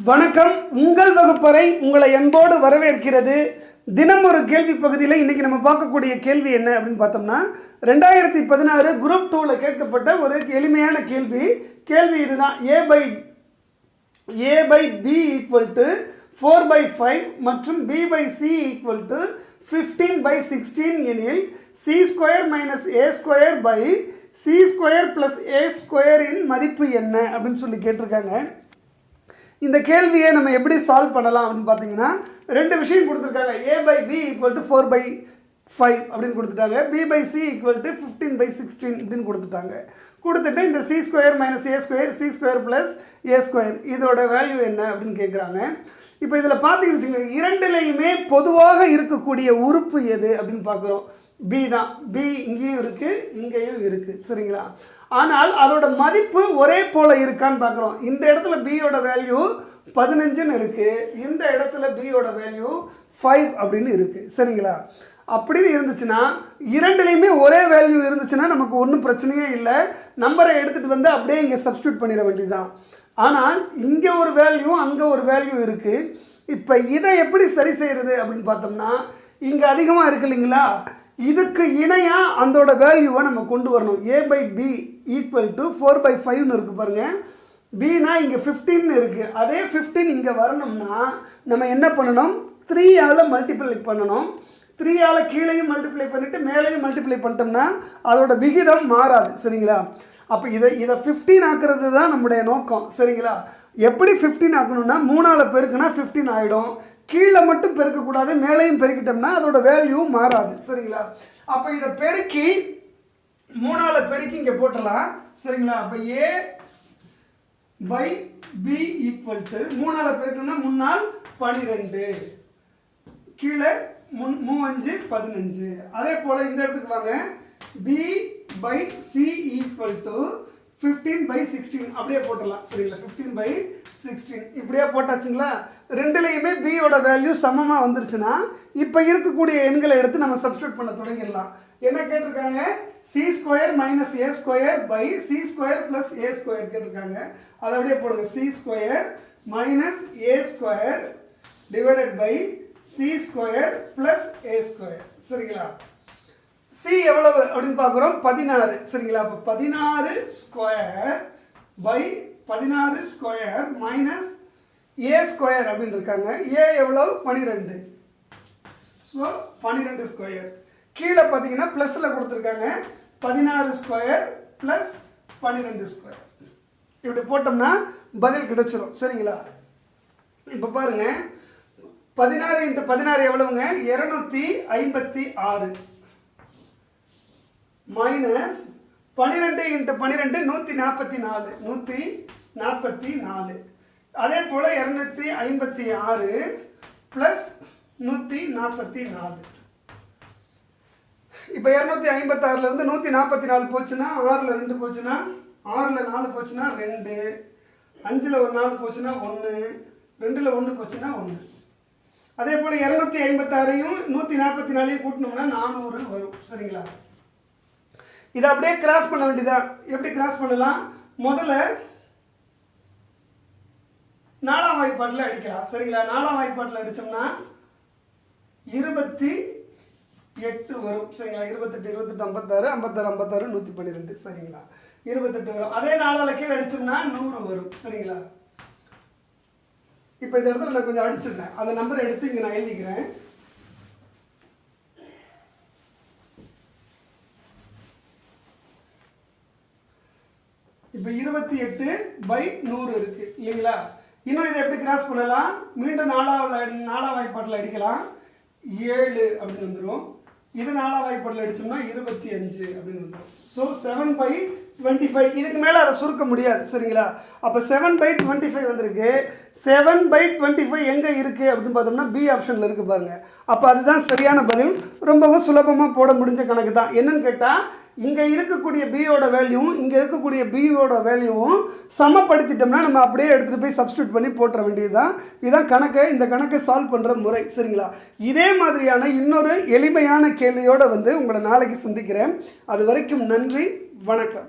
வணக்கம். உங்கள் வகுப்பறை உங்களை அன்போடு வரவேற்கிறது. தினம் ஒரு கேள்வி பகுதியில் இன்றைக்கி நம்ம பார்க்கக்கூடிய கேள்வி என்ன அப்படின்னு பார்த்தோம்னா 2016 குரூப் 2ல் கேட்கப்பட்ட ஒரு எளிமையான கேள்வி இதுதான். a by b equal to 4/5 மற்றும் b by c equal to 15/16 எனில் c square minus a square by c square plus a square இன் மதிப்பு என்ன அப்படின்னு சொல்லி கேட்டிருக்காங்க. இந்த கேள்வியை நம்ம எப்படி சால்வ் பண்ணலாம் அப்படின்னு பார்த்தீங்கன்னா ரெண்டு விஷயம் கொடுத்துருக்காங்க. a by b equal to 4/5 அப்படின்னு கொடுத்துட்டாங்க. b by c equal to 15/16 அப்படின்னு கொடுத்துட்டு இந்த c square minus a square c square plus a square இதோட வேல்யூ என்ன அப்படின்னு கேட்குறாங்க. இப்போ இதில் பார்த்தீங்கன்னு வச்சுக்கோங்க, இரண்டுலேயுமே பொதுவாக இருக்கக்கூடிய உறுப்பு எது அப்படின்னு பார்க்குறோம். b தான். b இங்கேயும் இருக்குது இங்கேயும் இருக்குது, சரிங்களா? ஆனால் அதோட மதிப்பு ஒரே போல் இருக்கான்னு பார்க்குறோம். இந்த இடத்துல பியோட வேல்யூ 15ன்னு இருக்குது, இந்த இடத்துல பியோட வேல்யூ 5 அப்படின்னு இருக்குது, சரிங்களா? அப்படின்னு இருந்துச்சுன்னா இரண்டுலேயுமே ஒரே வேல்யூ இருந்துச்சுன்னா நமக்கு ஒன்றும் பிரச்சனையே இல்லை. நம்பரை எடுத்துகிட்டு வந்து அப்படியே இங்கே சப்ஸ்டியூட் பண்ணிட வேண்டியதுதான். ஆனால் இங்கே ஒரு வேல்யூ அங்கே ஒரு வேல்யூ இருக்குது. இப்போ இதை எப்படி சரி செய்கிறது அப்படின்னு பார்த்தோம்னா இங்கே அதிகமாக இருக்குது இல்லைங்களா, இதுக்கு இணையாக அதோட வேல்யூவை நம்ம கொண்டு வரணும். a by b equal to 4/5ன்னு இருக்குது பாருங்கள். bனா இங்கே 15ன்னு இருக்குது. அதே 15 இங்கே வரணும்னா நம்ம என்ன பண்ணணும், 3ஆல் மல்டிப்ளை பண்ணணும். 3ஆல் கீழேயும் மல்டிப்ளை பண்ணிவிட்டு மேலேயும் மல்டிப்ளை பண்ணிட்டோம்னா அதோட விகிதம் மாறாது, சரிங்களா? அப்போ இதை 15 ஆக்குறது தான் நம்முடைய நோக்கம், சரிங்களா? எப்படி 15 ஆக்கணும்னா 3ஆல் பெருக்குனா 15 ஆகிடும். கீழே மட்டும் பெருக்கக்கூடாது, மேலேயும் பெருக்கிட்டோம்னா அதோட வேல்யூ மாறாது, சரிங்களா? அப்போ இதை பெருக்கி 3ஆல் பெருக்கி இங்கே போட்டலாம், சரிங்களா? அப்போ a by b equal to 3ஆல் பெருக்கணும்னா 3×12 கீழே 3×5 = 15. அதே போல் இந்த இடத்துக்கு வாங்க, b by c equal to 15/16 அப்படியே போட்டலாம், சரிங்களா? 15/16 இப்படியே போட்டாச்சுங்களா? ரெண்டுலேயுமே பியோட வேல்யூ சமமாக வந்துருச்சுன்னா இப்போ இருக்கக்கூடிய எண்களை எடுத்து நம்ம சப்ஸ்டியூட் பண்ண தொடங்கிடலாம். என்ன கேட்டிருக்காங்க, c square minus a square by c square plus a square கேட்டிருக்காங்க. அதை அப்படியே போடுங்க, c square minus a square divided by c square plus a square, சரிங்களா? c எவ்வளவு அப்படின்னு பார்க்குறோம், 16, சரிங்களா? அப்போ 16 square by 16 square minus a square அப்படின்னு இருக்காங்க. a எவ்வளவு, 12. So 12 square. கீழே பார்த்தீங்கன்னா ப்ளஸில் கொடுத்துருக்காங்க, 16 ஸ்கொயர் ப்ளஸ் 12 ஸ்கொயர். இப்படி போட்டோம்னா பதில் கிடைச்சிரும், சரிங்களா? இப்போ பாருங்கள், 16 × 16 எவ்வளவுங்க, 256 மைனஸ் 12 × 12 144. அதே போல் 256 ப்ளஸ் 144. இப்போ 256லேருந்து 144 போச்சுன்னா 6ல் 2 போச்சுன்னா 6ல் 4 போச்சுன்னா 2, 5ல் ஒரு 4 போச்சுன்னா 1, 2ல் 1 போச்சுன்னா 1. அதே போல் 256ஐயும் 144ஐயும் கூட்டினோம்னா 400 வரும், சரிங்களா? இதை அப்படியே கிராஸ் பண்ண வேண்டியதான். எப்படி கிராஸ் பண்ணலாம், முதல்ல 4ஆம் வாய்ப்பாட்டில் அடிக்கலாம், சரிங்களா? 4ஆம் வாய்ப்பாட்டில் அடித்தோம்னா 28 வரும், சரிங்களா? 28 56 56 112, சரிங்களா? 28 வரும். அதே 4ஆல் கீழே அடித்தோம்னா 100 வரும், சரிங்களா? இப்போ இந்த இடத்துல நான் கொஞ்சம் அடிச்சிடுறேன், அந்த நம்பரை எடுத்து இங்கே நான் எழுதிக்கிறேன். இப்போ 28/100 இருக்குது இல்லைங்களா? இன்னும் இதை எப்படி கிராஸ் பண்ணலாம், மீண்டும் 4ஆம் வாய்ப்பாட்டில் அடிக்கலாம், 7 அப்படின்னு வந்துடும். இது 4ஆம் வாய்ப்பாட்டில் அடித்தோம்னா 25 அப்படின்னு வந்துடும். ஸோ 7/25. இதுக்கு மேலே அதை சுருக்க முடியாது, சரிங்களா? அப்போ 7/25 வந்திருக்கு. 7/25 எங்கே இருக்குது அப்படின்னு பார்த்தோம்னா பி ஆப்ஷனில் இருக்குது பாருங்கள். அப்போ அதுதான் சரியான பதில். ரொம்பவும் சுலபமாக போட முடிஞ்ச கணக்கு தான். என்னன்னு கேட்டால் இங்கே இருக்கக்கூடிய பியோட வேல்யூவும் இங்கே இருக்கக்கூடிய பியோட வேல்யூவும் சமப்படுத்திட்டோம்னா நம்ம அப்படியே எடுத்துகிட்டு போய் சப்ஸ்டியூட் பண்ணி போட்டுற வேண்டியது தான். இதுதான் இந்த கணக்கை சால்வ் பண்ணுற முறை, சரிங்களா? இதே மாதிரியான இன்னொரு எளிமையான கேள்வியோடு உங்களை நாளைக்கு சந்திக்கிறேன். அது வரைக்கும் நன்றி, வணக்கம்.